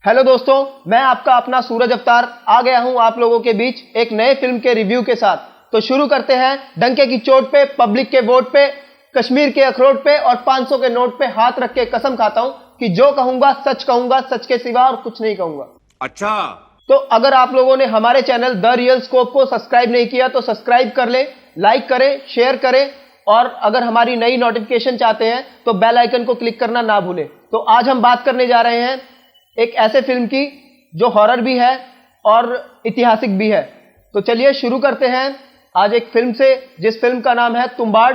Hello दोस्तों, मैं आपका अपना सूरज अवतार आ गया हूं आप लोगों के बीच एक नए फिल्म के रिव्यू के साथ। तो शुरू करते हैं। डंके की चोट पे, पब्लिक के वोट पे, कश्मीर के अखरोट पे और 500 के नोट पे हाथ रख के कसम खाता हूं कि जो कहूंगा, सच के सिवा और कुछ नहीं कहूंगा। अच्छा, तो अगर आप लोगों ने हमारे चैनल द रियल स्कोप को सब्सक्राइब नहीं किया तो सब्सक्राइब कर ले, लाइक करें, शेयर करें और अगर हमारी नई नोटिफिकेशन चाहते हैं तो बेल आइकन को क्लिक करना ना भूलें। तो आज हम बात करने जा रहे हैं एक ऐसे फिल्म की जो हॉरर भी है और ऐतिहासिक भी है। तो चलिए शुरू करते हैं आज एक फिल्म से जिस फिल्म का नाम है तुम्बाड़।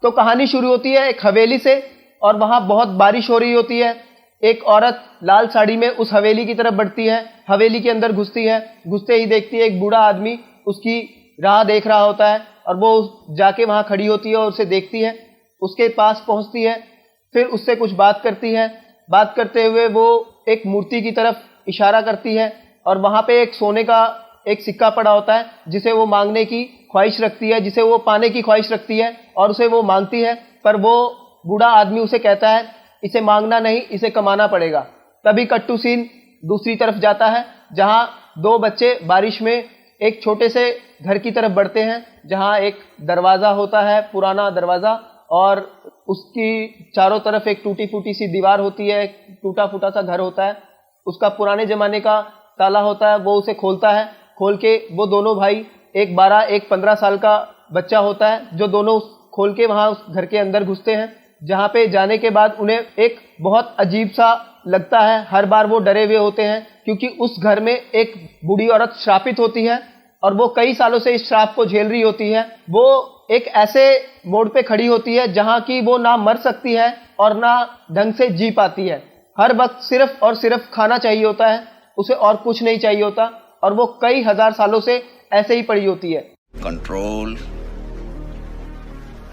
तो कहानी शुरू होती है एक हवेली से और वहां बहुत बारिश हो रही होती है। एक औरत लाल साड़ी में उस हवेली की तरफ बढ़ती है, हवेली के अंदर घुसती है। घुसते ही देखती है एक बूढ़ा आदमी उसकी राह देख रहा होता है और वो जाके वहां खड़ी होती है और उसे देखती है, उसके पास पहुंचती है, फिर उससे कुछ बात करती है। बात करते हुए वो एक मूर्ति की तरफ इशारा करती है और वहां पे एक सोने का एक सिक्का पड़ा होता है जिसे वो मांगने की ख्वाहिश रखती है, जिसे वो पाने की ख्वाहिश रखती है और उसे वो मांगती है। पर वो बूढ़ा आदमी उसे कहता है इसे मांगना नहीं, इसे कमाना पड़ेगा। तभी कट्टू सीन दूसरी तरफ जाता है जहां दो बच्चे बारिश में एक छोटे से घर की तरफ बढ़ते हैं जहां एक दरवाजा होता है, पुराना दरवाजा, और उसकी चारों तरफ एक टूटी फूटी सी दीवार होती है, एक टूटा फूटा सा घर होता है। उसका पुराने जमाने का ताला होता है, वो उसे खोलता है। खोल के वो दोनों भाई, एक 12 एक 15 साल का बच्चा होता है, जो दोनों खोल के वहां उस घर के अंदर घुसते हैं। जहां पे जाने के बाद उन्हें एक बहुत अजीब सा लगता है। हर बार वो डरे हुए होते हैं क्योंकि उस घर में एक बूढ़ी औरत श्रापित होती है और वो कई सालों से इस श्राप को झेल रही होती है। वो एक ऐसे मोड़ पे खड़ी होती है जहां की वो ना मर सकती है और ना ढंग से जी पाती है। हर वक्त सिर्फ और सिर्फ खाना चाहिए होता है, उसे और कुछ नहीं चाहिए होता और वो कई हजार सालों से ऐसे ही पड़ी होती है। कंट्रोल।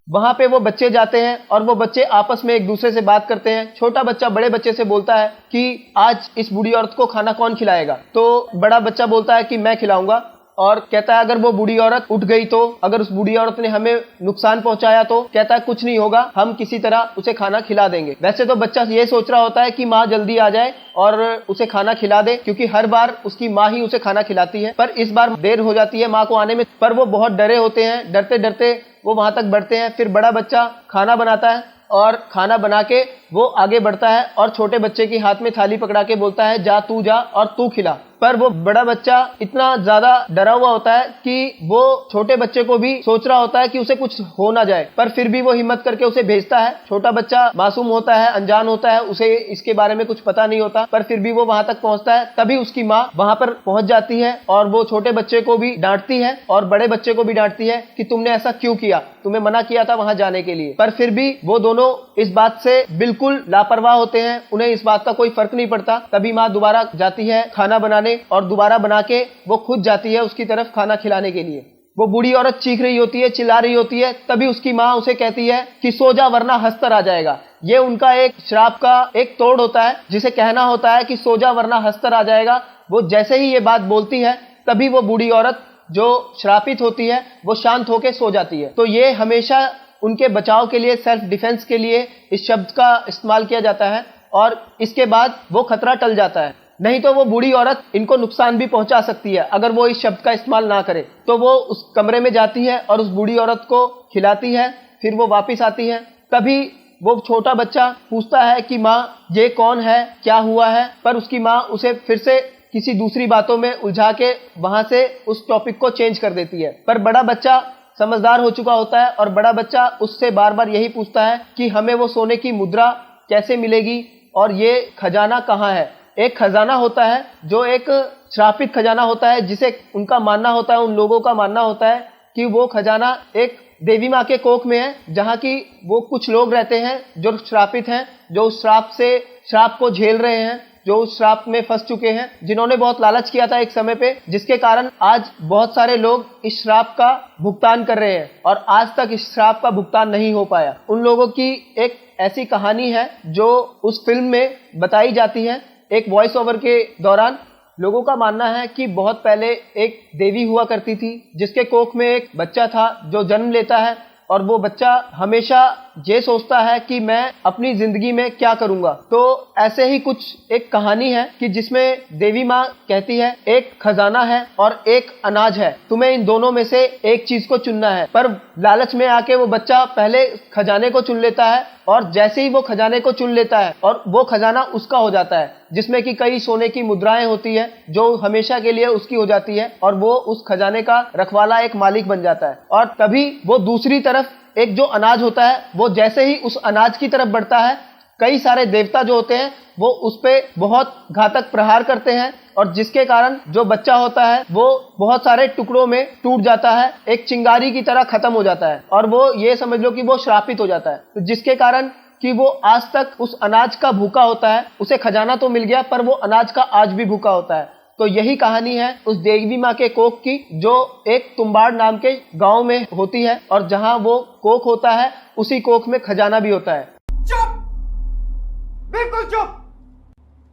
वहां पे वो बच्चे जाते हैं और वो बच्चे आपस में एक दूसरे से बात करते हैं। छोटा बच्चा बड़े बच्चे से बोलता है कि आज इस बूढ़ी औरत को खाना कौन खिलाएगा। तो बड़ा बच्चा बोलता है कि मैं खिलाऊंगा और कहता है अगर वो बूढ़ी औरत उठ गई तो, अगर उस बूढ़ी औरत ने हमें नुकसान पहुंचाया तो, कहता है कुछ नहीं होगा, हम किसी तरह उसे खाना खिला देंगे। वैसे तो बच्चा ये सोच रहा होता है कि माँ जल्दी आ जाए और उसे खाना खिला दे क्योंकि हर बार उसकी माँ ही उसे खाना खिलाती है, पर इस बार देर हो जाती है माँ को आने में। पर वो बहुत डरे होते हैं, डरते डरते वो वहां तक बढ़ते हैं। फिर बड़ा बच्चा खाना बनाता है और खाना बना के वो आगे बढ़ता है और छोटे बच्चे के हाथ में थाली पकड़ा के बोलता है जा तू जा और तू खिला। पर वो बड़ा बच्चा इतना ज्यादा डरा हुआ होता है कि वो छोटे बच्चे को भी सोच रहा होता है कि उसे कुछ हो ना जाए, पर फिर भी वो हिम्मत करके उसे भेजता है। छोटा बच्चा मासूम होता है, अनजान होता है, उसे इसके बारे में कुछ पता नहीं होता, पर फिर भी वो वहां तक पहुंचता है। तभी उसकी माँ वहां पर पहुंच जाती है और वो छोटे बच्चे को भी डांटती है और बड़े बच्चे को भी डांटती है कि तुमने ऐसा क्यों किया, तुम्हें मना किया था वहां जाने के लिए। पर फिर भी वो दोनों इस बात से बिल्कुल लापरवाह होते हैं, उन्हें इस बात का कोई फर्क नहीं पड़ता। तभी माँ दोबारा जाती है खाना बनाने और दोबारा बना के वो खुद जाती है उसकी तरफ खाना खिलाने के लिए। वो बूढ़ी औरत चीख रही होती है, चिल्ला रही होती है। तभी उसकी माँ उसे कहती है कि सो जा वरना हंसतर आ जाएगा। ये उनका एक श्राप का एक तोड़ होता है जिसे कहना होता है कि सो जा वरना हंसतर आ जाएगा। वो जैसे ही ये बात बोलती है तभी वो बूढ़ी औरत जो श्रापित होती है वो शांत होकर सो जाती है। तो ये हमेशा उनके बचाव के लिए, सेल्फ डिफेंस के लिए इस शब्द का इस्तेमाल किया जाता है और इसके बाद वो खतरा टल जाता है। नहीं तो वो बूढ़ी औरत इनको नुकसान भी पहुंचा सकती है अगर वो इस शब्द का इस्तेमाल ना करे। तो वो उस कमरे में जाती है और उस बूढ़ी औरत को खिलाती है, फिर वो वापस आती है। तभी वो छोटा बच्चा पूछता है कि माँ ये कौन है, क्या हुआ है, पर उसकी माँ उसे फिर से किसी दूसरी बातों में उलझा के वहां से उस टॉपिक को चेंज कर देती है। पर बड़ा बच्चा समझदार हो चुका होता है और बड़ा बच्चा उससे बार बार यही पूछता है कि हमें वो सोने की मुद्रा कैसे मिलेगी और ये खजाना कहाँ है। एक खजाना होता है जो एक श्रापित खजाना होता है जिसे उनका मानना होता है, उन लोगों का मानना होता है कि वो खजाना एक देवी माँ के कोख में है जहाँ की वो कुछ लोग रहते हैं जो श्रापित हैं, जो उस श्राप को झेल रहे हैं, जो उस श्राप में फंस चुके हैं, जिन्होंने बहुत लालच किया था एक समय पे, जिसके कारण आज बहुत सारे लोग इस श्राप का भुगतान कर रहे हैं और आज तक इस श्राप का भुगतान नहीं हो पाया। उन लोगों की एक ऐसी कहानी है जो उस फिल्म में बताई जाती है। एक वॉइस ओवर के दौरान लोगों का मानना है कि बहुत पहले एक देवी हुआ करती थी जिसके कोख में एक बच्चा था जो जन्म लेता है और वो बच्चा हमेशा ये सोचता है कि मैं अपनी जिंदगी में क्या करूंगा। तो ऐसे ही कुछ एक कहानी है कि जिसमें देवी माँ कहती है एक खजाना है और एक अनाज है, तुम्हें इन दोनों में से एक चीज को चुनना है। पर लालच में आके वो बच्चा पहले खजाने को चुन लेता है और जैसे ही वो खजाने को चुन लेता है और वो खजाना उसका हो जाता है, जिसमें कि कई सोने की मुद्राएं होती है जो हमेशा के लिए उसकी हो जाती है और वो उस खजाने का रखवाला एक मालिक बन जाता है। और तभी वो दूसरी तरफ एक जो अनाज होता है वो जैसे ही उस अनाज की तरफ बढ़ता है, कई सारे देवता जो होते हैं वो उस पे बहुत घातक प्रहार करते हैं और जिसके कारण जो बच्चा होता है वो बहुत सारे टुकड़ों में टूट जाता है, एक चिंगारी की तरह खत्म हो जाता है और वो ये समझ लो कि वो श्रापित हो जाता है। तो जिसके कारण कि वो आज तक उस अनाज का भूखा होता है, उसे खजाना तो मिल गया पर वो अनाज का आज भी भूखा होता है। तो यही कहानी है उस देवी माँ के कोख की, जो एक तुम्बाड़ नाम के गांव में होती है और जहां वो कोख होता है उसी कोख में खजाना भी होता है। चुप, बिल्कुल चुप।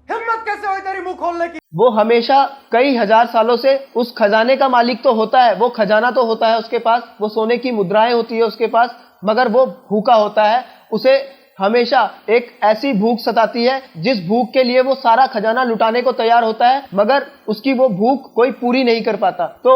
हिम्मत कैसे हुई तेरी मुंह खोलने की? वो हमेशा कई हजार सालों से उस खजाने का मालिक तो होता है, वो खजाना तो होता है उसके पास, वो सोने की मुद्राएं होती है उसके पास, मगर वो भूखा होता है। उसे हमेशा एक ऐसी भूख सताती है जिस भूख के लिए वो सारा खजाना लुटाने को तैयार होता है, मगर उसकी वो भूख कोई पूरी नहीं कर पाता। तो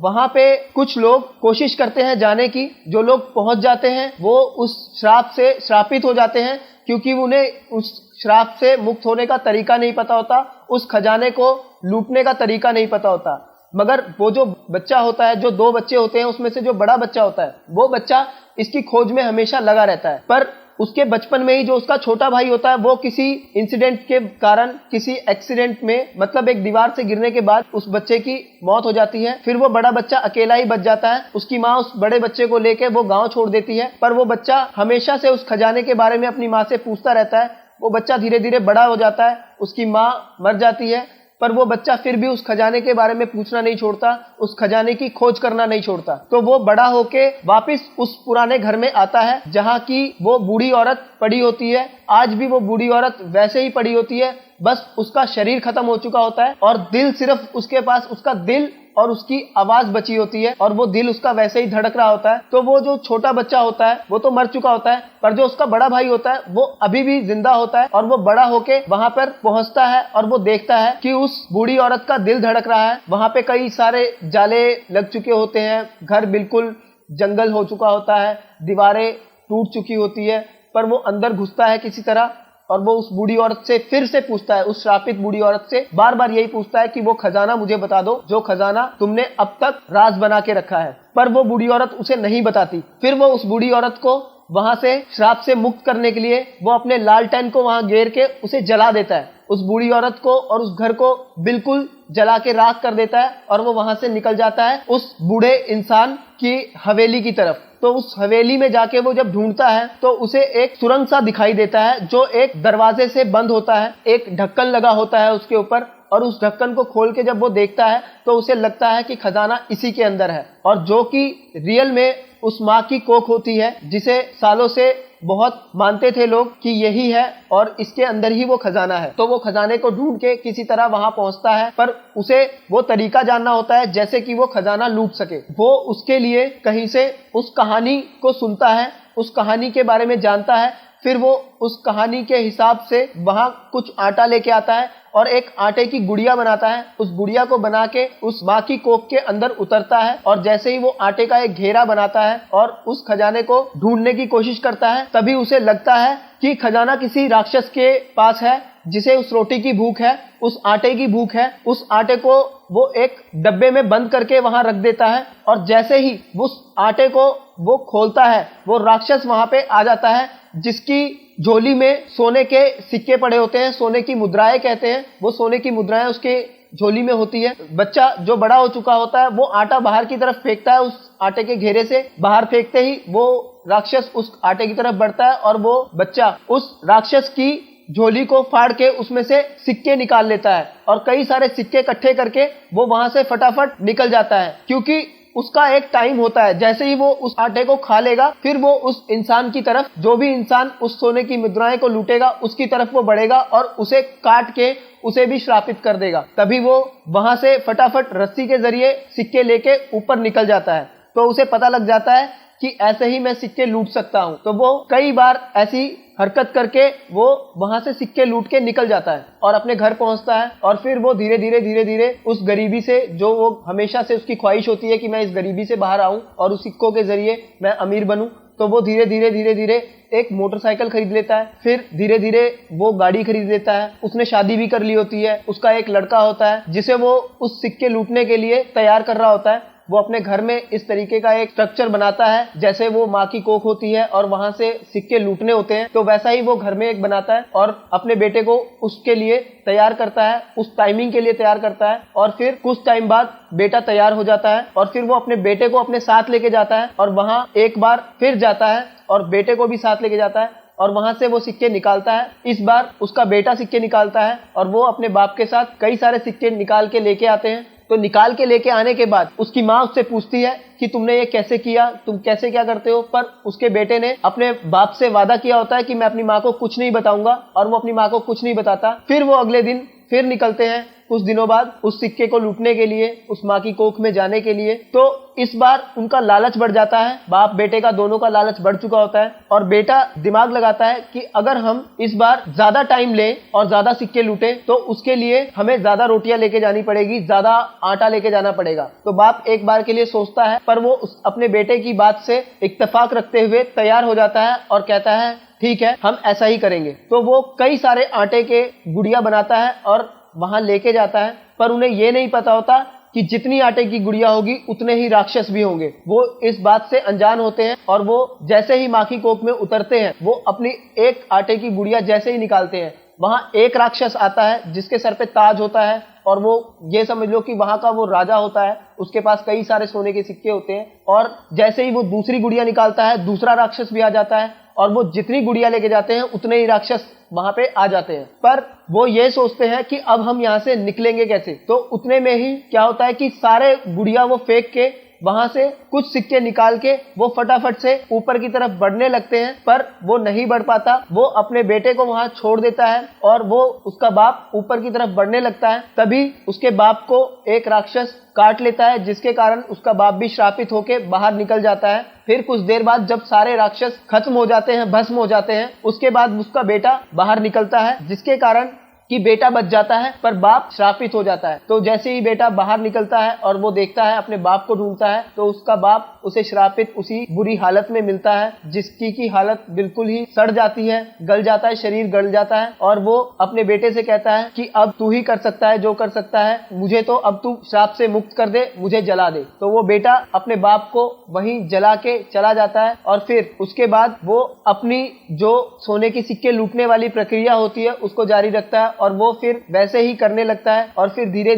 वहां पे कुछ लोग कोशिश करते हैं जाने की, जो लोग पहुंच जाते हैं वो उस श्राप से श्रापित हो जाते हैं, क्योंकि उन्हें उस श्राप से मुक्त होने का तरीका नहीं पता होता, उस खजाने को लूटने का तरीका नहीं पता होता। मगर वो जो बच्चा होता है, जो दो बच्चे होते हैं उसमें से जो बड़ा बच्चा होता है, वो बच्चा इसकी खोज में हमेशा लगा रहता है। पर उसके बचपन में ही जो उसका छोटा भाई होता है वो किसी इंसिडेंट के कारण, किसी एक्सीडेंट में, मतलब एक दीवार से गिरने के बाद उस बच्चे की मौत हो जाती है। फिर वो बड़ा बच्चा अकेला ही बच जाता है। उसकी माँ उस बड़े बच्चे को लेके वो गांव छोड़ देती है, पर वो बच्चा हमेशा से उस खजाने के बारे में अपनी माँ से पूछता रहता है। वो बच्चा धीरे धीरे बड़ा हो जाता है, उसकी माँ मर जाती है, पर वो बच्चा फिर भी उस खजाने के बारे में पूछना नहीं छोड़ता, उस खजाने की खोज करना नहीं छोड़ता। तो वो बड़ा होके वापस उस पुराने घर में आता है जहाँ की वो बूढ़ी औरत पड़ी होती है। आज भी वो बूढ़ी औरत वैसे ही पड़ी होती है, बस उसका शरीर खत्म हो चुका होता है और दिल सिर्फ उसके पास, उसका दिल और उसकी आवाज बची होती है और वो दिल उसका वैसे ही धड़क रहा होता है। तो वो जो छोटा बच्चा होता है वो तो मर चुका होता है, पर जो उसका बड़ा भाई होता है वो अभी भी जिंदा होता है और वो बड़ा होके वहां पर पहुंचता है और वो देखता है कि उस बूढ़ी औरत का दिल धड़क रहा है। वहां पे कई सारे जाले लग चुके होते हैं, घर बिल्कुल जंगल हो चुका होता है, दीवारें टूट चुकी होती है, पर वो अंदर घुसता है किसी तरह और वो उस बूढ़ी औरत से फिर से पूछता है, उस श्रापित बूढ़ी औरत से बार बार यही पूछता है कि वो खजाना मुझे बता दो, जो खजाना तुमने अब तक राज बना के रखा है। पर वो बूढ़ी औरत उसे नहीं बताती। फिर वो उस बूढ़ी औरत को वहां से श्राप से मुक्त करने के लिए वो अपने लालटेन को वहां घेर के उसे जला देता है। उस बूढ़ी औरत को और उस घर को बिल्कुल जला के राख कर देता है और वो वहां से निकल जाता है उस बूढ़े इंसान की हवेली की तरफ। तो उस हवेली में जाके वो जब ढूंढता है तो उसे एक सुरंग सा दिखाई देता है जो एक दरवाजे से बंद होता है, एक ढक्कन लगा होता है उसके ऊपर, और उस ढक्कन को खोल के जब वो देखता है तो उसे लगता है कि खजाना इसी के अंदर है, और जो कि रियल में उस माँ की कोख होती है, जिसे सालों से बहुत मानते थे लोग कि यही है और इसके अंदर ही वो खजाना है। तो वो खजाने को ढूंढ के किसी तरह वहां पहुंचता है, पर उसे वो तरीका जानना होता है जैसे कि वो खजाना लूट सके। वो उसके लिए कहीं से उस कहानी को सुनता है, उस कहानी के बारे में जानता है, फिर वो उस कहानी के हिसाब से वहां कुछ आटा लेके आता है और एक आटे की गुड़िया बनाता है। उस गुड़िया को बना के उस माँ की कोख के अंदर उतरता है और जैसे ही वो आटे का एक घेरा बनाता है और उस खजाने को ढूंढने की कोशिश करता है, तभी उसे लगता है कि खजाना किसी राक्षस के पास है, जिसे उस रोटी की भूख है, उस आटे की भूख है। उस आटे को वो एक डब्बे में बंद करके वहां रख देता है और जैसे ही उस आटे को वो खोलता है, वो राक्षस वहां पे आ जाता है, जिसकी झोली में सोने के सिक्के पड़े होते हैं, सोने की मुद्राएं कहते हैं। वो सोने की मुद्राएं उसके झोली में होती है। बच्चा जो बड़ा हो चुका होता है वो आटा बाहर की तरफ फेंकता है, उस आटे के घेरे से बाहर फेंकते ही वो राक्षस उस आटे की तरफ बढ़ता है और वो बच्चा उस राक्षस की झोली को फाड़ के उसमें से सिक्के निकाल लेता है और कई सारे सिक्के इकट्ठे करके वो वहां से फटाफट निकल जाता है, क्योंकि उसका एक टाइम होता है। जैसे ही वो उस आटे को खा लेगा, फिर वो उस इंसान की तरफ, जो भी इंसान उस सोने की मुद्राएं को लूटेगा उसकी तरफ वो बढ़ेगा और उसे काट के उसे भी श्रापित कर देगा। तभी वो वहां से फटाफट रस्सी के जरिए सिक्के लेके ऊपर निकल जाता है। तो उसे पता लग जाता है कि ऐसे ही मैं सिक्के लूट सकता हूँ। तो वो कई बार ऐसी हरकत करके वो वहां से सिक्के लूट के निकल जाता है और अपने घर पहुंचता है। और फिर वो धीरे धीरे उस गरीबी से, जो वो हमेशा से उसकी ख्वाहिश होती है कि मैं इस गरीबी से बाहर आऊं और उस सिक्कों के जरिए मैं अमीर बनूं, तो वो धीरे धीरे एक मोटरसाइकिल खरीद लेता है। फिर धीरे धीरे वो गाड़ी खरीद लेता है। उसने शादी भी कर ली होती है। उसका एक लड़का होता है जिसे वो उस सिक्के लूटने के लिए तैयार कर रहा होता है। वो अपने घर में इस तरीके का एक स्ट्रक्चर बनाता है, जैसे वो माँ की कोख होती है और वहां से सिक्के लूटने होते हैं, तो वैसा ही वो घर में एक बनाता है और अपने बेटे को उसके लिए तैयार करता है, उस टाइमिंग के लिए तैयार करता है। और फिर कुछ टाइम बाद बेटा तैयार हो जाता है और फिर वो अपने बेटे को अपने साथ लेके जाता है और वहां एक बार फिर जाता है और बेटे को भी साथ लेके जाता है और वहां से वो सिक्के निकालता है। इस बार उसका बेटा सिक्के निकालता है और वो अपने बाप के साथ कई सारे सिक्के निकाल के लेके आते हैं। तो निकाल के लेके आने के बाद उसकी माँ उससे पूछती है कि तुमने ये कैसे किया, तुम कैसे क्या करते हो। पर उसके बेटे ने अपने बाप से वादा किया होता है कि मैं अपनी माँ को कुछ नहीं बताऊंगा, और वो अपनी माँ को कुछ नहीं बताता। फिर वो अगले दिन फिर निकलते हैं कुछ दिनों बाद उस सिक्के को लूटने के लिए, उस माँ की कोख में जाने के लिए। तो इस बार उनका लालच बढ़ जाता है, बाप बेटे का दोनों का लालच बढ़ चुका होता है और बेटा दिमाग लगाता है कि अगर हम इस बार ज्यादा टाइम लें और ज्यादा सिक्के लूटे तो उसके लिए हमें ज्यादा रोटियां लेके जानी पड़ेगी, ज्यादा आटा लेके जाना पड़ेगा। तो बाप एक बार के लिए सोचता है, पर वो अपने बेटे की बात से इत्तेफाक रखते हुए तैयार हो जाता है और कहता है ठीक है, हम ऐसा ही करेंगे। तो वो कई सारे आटे के गुड़िया बनाता है और वहां लेके जाता है, पर उन्हें ये नहीं पता होता कि जितनी आटे की गुड़िया होगी उतने ही राक्षस भी होंगे। वो इस बात से अनजान होते हैं और वो जैसे ही माँ की कोख में उतरते हैं, वो अपनी एक आटे की गुड़िया जैसे ही निकालते हैं, वहां एक राक्षस आता है जिसके सर पे ताज होता है और वो ये समझ लो कि वहां का वो राजा होता है। उसके पास कई सारे सोने के सिक्के होते हैं और जैसे ही वो दूसरी गुड़िया निकालता है, दूसरा राक्षस भी आ जाता है और वो जितनी गुड़िया लेके जाते हैं उतने ही राक्षस वहां पे आ जाते हैं। पर वो ये सोचते हैं कि अब हम यहाँ से निकलेंगे कैसे। तो उतने में ही क्या होता है कि सारे गुड़िया वो फेंक के वहां से कुछ सिक्के निकाल के वो फटाफट से ऊपर की तरफ बढ़ने लगते हैं, पर वो नहीं बढ़ पाता। वो अपने बेटे को वहां छोड़ देता है और वो उसका बाप ऊपर की तरफ बढ़ने लगता है। तभी उसके बाप को एक राक्षस काट लेता है, जिसके कारण उसका बाप भी श्रापित होके बाहर निकल जाता है। फिर कुछ देर बाद जब सारे राक्षस खत्म हो जाते हैं, भस्म हो जाते हैं, उसके बाद उसका बेटा बाहर निकलता है, जिसके कारण कि बेटा बच जाता है पर बाप श्रापित हो जाता है। तो जैसे ही बेटा बाहर निकलता है और वो देखता है, अपने बाप को ढूंढता है, तो उसका बाप उसे श्रापित उसी बुरी हालत में मिलता है, जिसकी की हालत बिल्कुल ही सड़ जाती है, गल जाता है, शरीर गल जाता है। और वो अपने बेटे से कहता है कि अब तू ही कर सकता है जो कर सकता है, मुझे तो अब तू श्राप से मुक्त कर दे, मुझे जला दे। तो वो बेटा अपने बाप को वहीं जला के चला जाता है और फिर उसके बाद वो अपनी जो सोने के सिक्के लूटने वाली प्रक्रिया होती है उसको जारी रखता है और वो फिर वैसे ही करने लगता है और फिर धीरे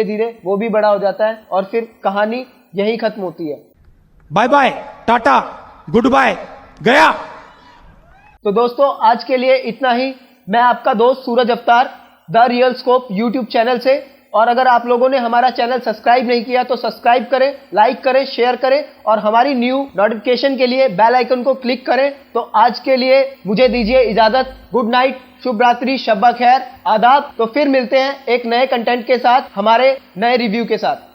धीरे वो भी बड़ा हो जाता है और फिर कहानी यही खत्म होती है। Bye bye, tata, good bye, गया। तो दोस्तों आज के लिए इतना ही। मैं आपका दोस्त सूरज अवतार, the real scope YouTube channel से। और अगर आप लोगों ने हमारा चैनल सब्सक्राइब नहीं किया तो सब्सक्राइब करें, लाइक करें, शेयर करें और हमारी न्यू नोटिफिकेशन के लिए बेल आइकन को क्लिक करें। तो आज के लिए मुझे दीजिए इजाजत। गुड नाइट, शुभ रात्रि, शब्बा खैर, आदाब। तो फिर मिलते हैं एक नए कंटेंट के साथ, हमारे नए रिव्यू के साथ।